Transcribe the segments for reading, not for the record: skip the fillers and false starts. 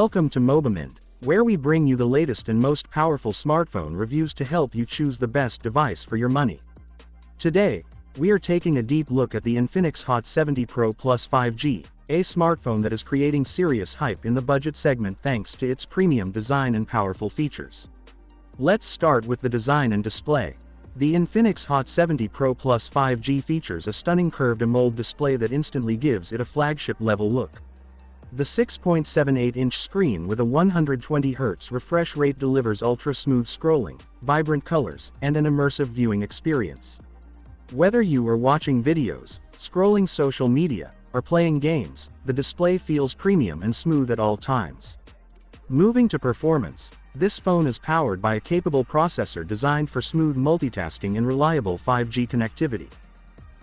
Welcome to Mobimint, where we bring you the latest and most powerful smartphone reviews to help you choose the best device for your money. Today, we are taking a deep look at the Infinix Hot 70 Pro Plus 5G, a smartphone that is creating serious hype in the budget segment thanks to its premium design and powerful features. Let's start with the design and display. The Infinix Hot 70 Pro Plus 5G features a stunning curved AMOLED display that instantly gives it a flagship-level look. The 6.78-inch screen with a 120Hz refresh rate delivers ultra-smooth scrolling, vibrant colors, and an immersive viewing experience. Whether you are watching videos, scrolling social media, or playing games, the display feels premium and smooth at all times. Moving to performance, this phone is powered by a capable processor designed for smooth multitasking and reliable 5G connectivity.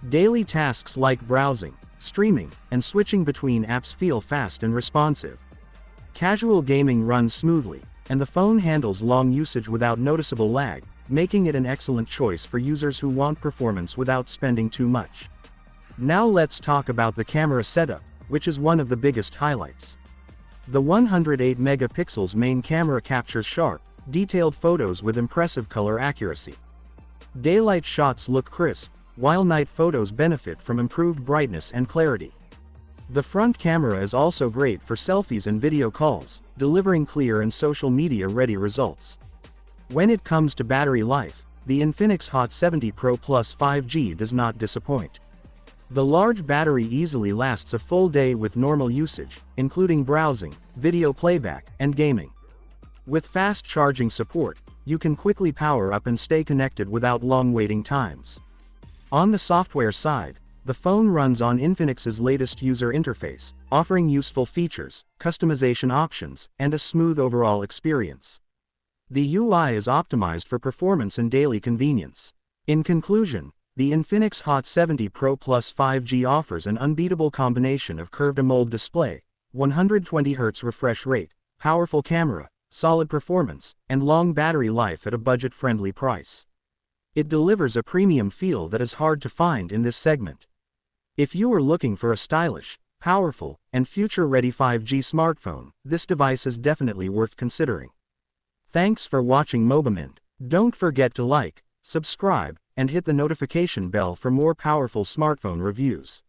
Daily tasks like browsing, streaming, and switching between apps feel fast and responsive. Casual gaming runs smoothly, and the phone handles long usage without noticeable lag, making it an excellent choice for users who want performance without spending too much. Now let's talk about the camera setup, which is one of the biggest highlights. The 108 megapixels main camera captures sharp, detailed photos with impressive color accuracy. Daylight shots look crisp, while night photos benefit from improved brightness and clarity. The front camera is also great for selfies and video calls, delivering clear and social media-ready results. When it comes to battery life, the Infinix Hot 70 Pro Plus 5G does not disappoint. The large battery easily lasts a full day with normal usage, including browsing, video playback, and gaming. With fast charging support, you can quickly power up and stay connected without long waiting times. On the software side, the phone runs on Infinix's latest user interface, offering useful features, customization options, and a smooth overall experience. The UI is optimized for performance and daily convenience. In conclusion, the Infinix Hot 70 Pro Plus 5G offers an unbeatable combination of curved AMOLED display, 120Hz refresh rate, powerful camera, solid performance, and long battery life at a budget-friendly price. It delivers a premium feel that is hard to find in this segment. If you are looking for a stylish, powerful, and future-ready 5G smartphone, this device is definitely worth considering. Thanks for watching Mobimint. Don't forget to like, subscribe, and hit the notification bell for more powerful smartphone reviews.